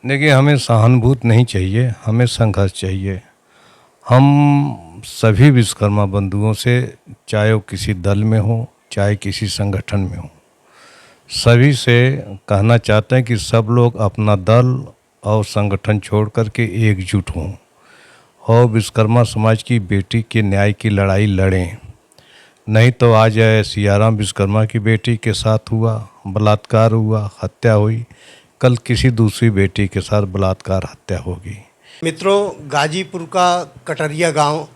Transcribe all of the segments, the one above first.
देखिए, हमें सहानुभूति नहीं चाहिए, हमें संघर्ष चाहिए। हम सभी विश्वकर्मा बंधुओं से, चाहे वो किसी दल में हो, चाहे किसी संगठन में हो, सभी से कहना चाहते हैं कि सब लोग अपना दल और संगठन छोड़ कर के एकजुट हों और विश्वकर्मा समाज की बेटी के न्याय की लड़ाई लड़ें। नहीं तो आज सियाराम विश्वकर्मा की बेटी के साथ हुआ, बलात्कार हुआ, हत्या हुई, कल किसी दूसरी बेटी के साथ बलात्कार हत्या होगी। मित्रों, गाजीपुर का कटरिया गांव,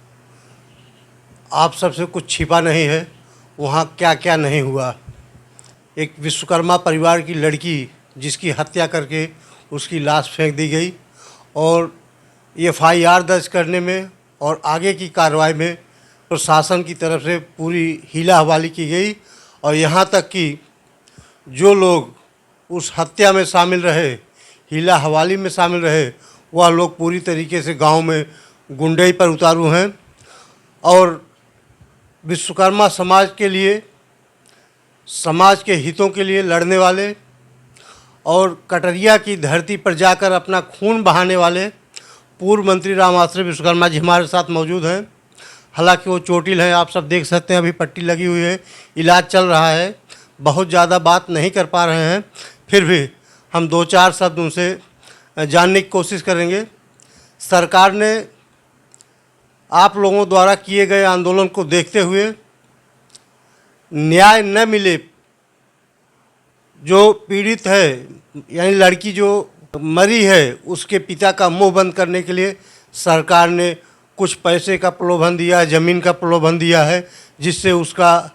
आप सबसे कुछ छिपा नहीं है। वहाँ क्या क्या नहीं हुआ। एक विश्वकर्मा परिवार की लड़की जिसकी हत्या करके उसकी लाश फेंक दी गई और एफआईआर दर्ज करने में और आगे की कार्रवाई में प्रशासन की तरफ से पूरी हीला हवाली की गई। और यहाँ तक कि जो लोग उस हत्या में शामिल रहे, हीला हवाली में शामिल रहे, वह लोग पूरी तरीके से गांव में गुंडई पर उतारू हैं। और विश्वकर्मा समाज के लिए, समाज के हितों के लिए लड़ने वाले और कटरिया की धरती पर जाकर अपना खून बहाने वाले पूर्व मंत्री राम आश्रय विश्वकर्मा जी हमारे साथ मौजूद हैं। हालांकि वो चोटिल हैं, आप सब देख सकते हैं, अभी पट्टी लगी हुई है, इलाज चल रहा है, बहुत ज़्यादा बात नहीं कर पा रहे हैं। फिर भी हम दो चार शब्द उनसे जानने की कोशिश करेंगे। सरकार ने आप लोगों द्वारा किए गए आंदोलन को देखते हुए न्याय न मिले, जो पीड़ित है यानी लड़की जो मरी है, उसके पिता का मुंह बंद करने के लिए सरकार ने कुछ पैसे का प्रलोभन दिया है, ज़मीन का प्रलोभन दिया है, जिससे उसका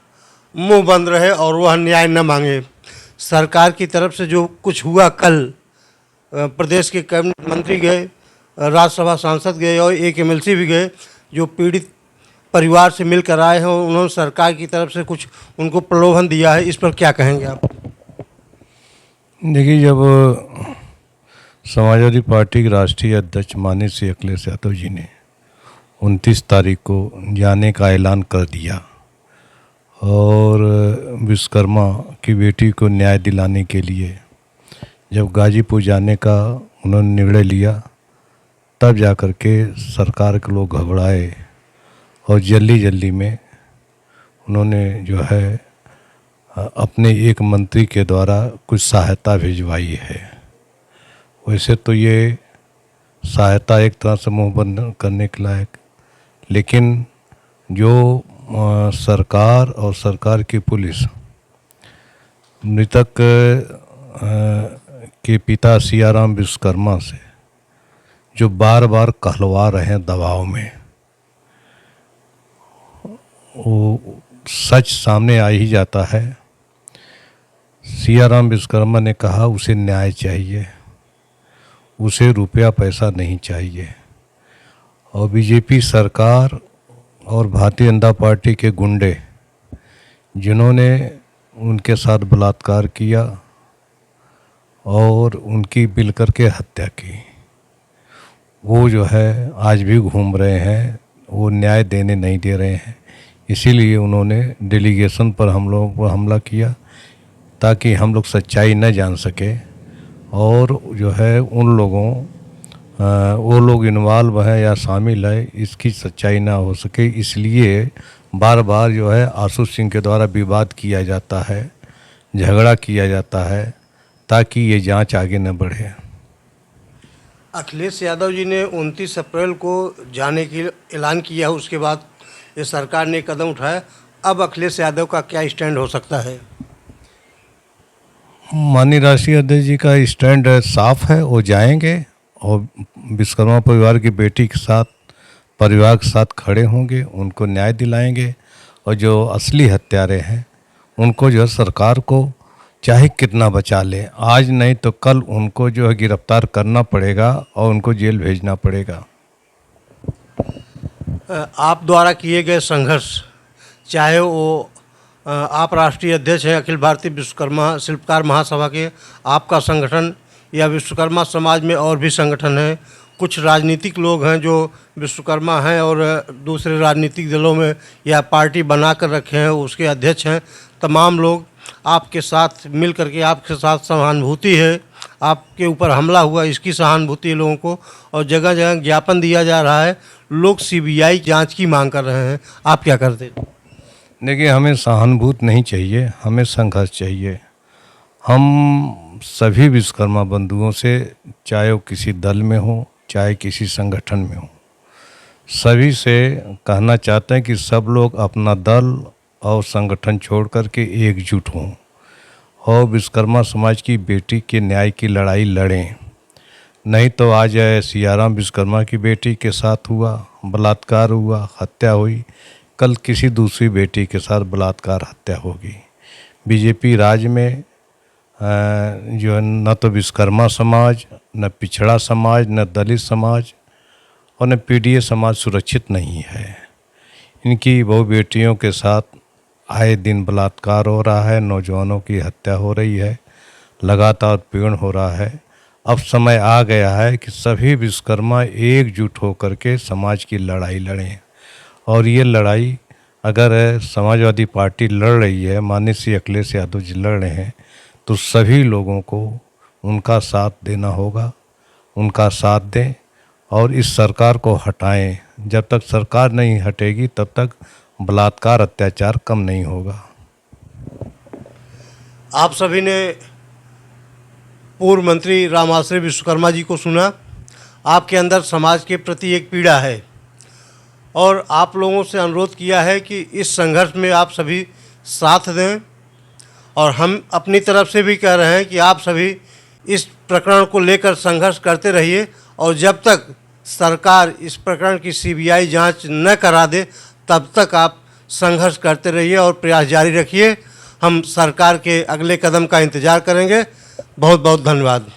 मुंह बंद रहे और वह न्याय न मांगे। सरकार की तरफ से जो कुछ हुआ, कल प्रदेश के कैबिनेट मंत्री गए, राज्यसभा सांसद गए और एक एमएलसी भी गए, जो पीड़ित परिवार से मिलकर आए हैं, उन्होंने सरकार की तरफ से कुछ उनको प्रलोभन दिया है। इस पर क्या कहेंगे आप? देखिए, जब समाजवादी पार्टी के राष्ट्रीय अध्यक्ष माननीय श्री अखिलेश यादव जी ने 29 तारीख को जाने का ऐलान कर दिया और विश्वकर्मा की बेटी को न्याय दिलाने के लिए जब गाजीपुर जाने का उन्होंने निर्णय लिया, तब जाकर के सरकार के लोग घबराए और जल्दी में उन्होंने जो है अपने एक मंत्री के द्वारा कुछ सहायता भिजवाई है। वैसे तो ये सहायता एक तरह से मुंह बंद करने के लायक, लेकिन जो सरकार और सरकार की पुलिस मृतक के पिता सियाराम विश्वकर्मा से जो बार बार कहलवा रहे हैं दबाव में, वो सच सामने आ ही जाता है। सियाराम विश्वकर्मा ने कहा उसे न्याय चाहिए, उसे रुपया पैसा नहीं चाहिए। और बीजेपी सरकार और भारतीय जनता पार्टी के गुंडे जिन्होंने उनके साथ बलात्कार किया और उनकी मिल कर के हत्या की, वो जो है आज भी घूम रहे हैं, वो न्याय देने नहीं दे रहे हैं। इसीलिए उन्होंने डेलीगेशन पर हम लोगों पर हमला किया ताकि हम लोग सच्चाई न जान सके और जो है उन लोगों वो लोग इन्वॉल्व हैं या शामिल है, इसकी सच्चाई ना हो सके। इसलिए बार बार जो है आशु सिंह के द्वारा विवाद किया जाता है, झगड़ा किया जाता है ताकि ये जांच आगे न बढ़े। अखिलेश यादव जी ने 29 अप्रैल को जाने की ऐलान किया, उसके बाद ये सरकार ने कदम उठाया। अब अखिलेश यादव का क्या स्टैंड हो सकता है? माननीय राष्ट्रीय अध्यक्ष जी का स्टैंड साफ है, वो जाएंगे और विश्वकर्मा परिवार की बेटी के साथ, परिवार के साथ खड़े होंगे, उनको न्याय दिलाएंगे और जो असली हत्यारे हैं उनको जो है सरकार को चाहे कितना बचा ले, आज नहीं तो कल उनको जो है गिरफ्तार करना पड़ेगा और उनको जेल भेजना पड़ेगा। आप द्वारा किए गए संघर्ष, चाहे वो आप राष्ट्रीय अध्यक्ष हैं अखिल भारतीय विश्वकर्मा शिल्पकार महासभा के, आपका संगठन या विश्वकर्मा समाज में और भी संगठन हैं, कुछ राजनीतिक लोग हैं जो विश्वकर्मा हैं और दूसरे राजनीतिक दलों में या पार्टी बना कर रखे हैं, उसके अध्यक्ष हैं, तमाम लोग आपके साथ मिल करके आपके साथ सहानुभूति है। आपके ऊपर हमला हुआ इसकी सहानुभूति है लोगों को, और जगह जगह ज्ञापन दिया जा रहा है। लोग सीबीआई जांच की मांग कर रहे हैं। आप क्या करते? देखिए, हमें सहानुभूति नहीं चाहिए, हमें संघर्ष चाहिए। हम सभी विश्वकर्मा बंधुओं से, चाहे वो किसी दल में हो चाहे किसी संगठन में हो, सभी से कहना चाहते हैं कि सब लोग अपना दल और संगठन छोड़ कर के एकजुट हों और विश्वकर्मा समाज की बेटी के न्याय की लड़ाई लड़ें। नहीं तो आज सियाराम विश्वकर्मा की बेटी के साथ हुआ, बलात्कार हुआ, हत्या हुई, कल किसी दूसरी बेटी के साथ बलात्कार हत्या होगी। बीजेपी राज्य में जो है न तो विश्वकर्मा समाज, न पिछड़ा समाज, न दलित समाज और न पीडीए समाज सुरक्षित नहीं है। इनकी बहु बेटियों के साथ आए दिन बलात्कार हो रहा है, नौजवानों की हत्या हो रही है, लगातार पीड़न हो रहा है। अब समय आ गया है कि सभी विश्वकर्मा एकजुट होकर के समाज की लड़ाई लड़ें। और ये लड़ाई अगर समाजवादी पार्टी लड़ रही है, माननीय श्री अखिलेश यादव जी लड़ रहे हैं, तो सभी लोगों को उनका साथ देना होगा। उनका साथ दें और इस सरकार को हटाएं। जब तक सरकार नहीं हटेगी तब तक बलात्कार अत्याचार कम नहीं होगा। आप सभी ने पूर्व मंत्री रामाश्रय विश्वकर्मा जी को सुना। आपके अंदर समाज के प्रति एक पीड़ा है और आप लोगों से अनुरोध किया है कि इस संघर्ष में आप सभी साथ दें, और हम अपनी तरफ से भी कह रहे हैं कि आप सभी इस प्रकरण को लेकर संघर्ष करते रहिए, और जब तक सरकार इस प्रकरण की सीबीआई जांच न करा दे तब तक आप संघर्ष करते रहिए और प्रयास जारी रखिए। हम सरकार के अगले कदम का इंतज़ार करेंगे। बहुत बहुत धन्यवाद।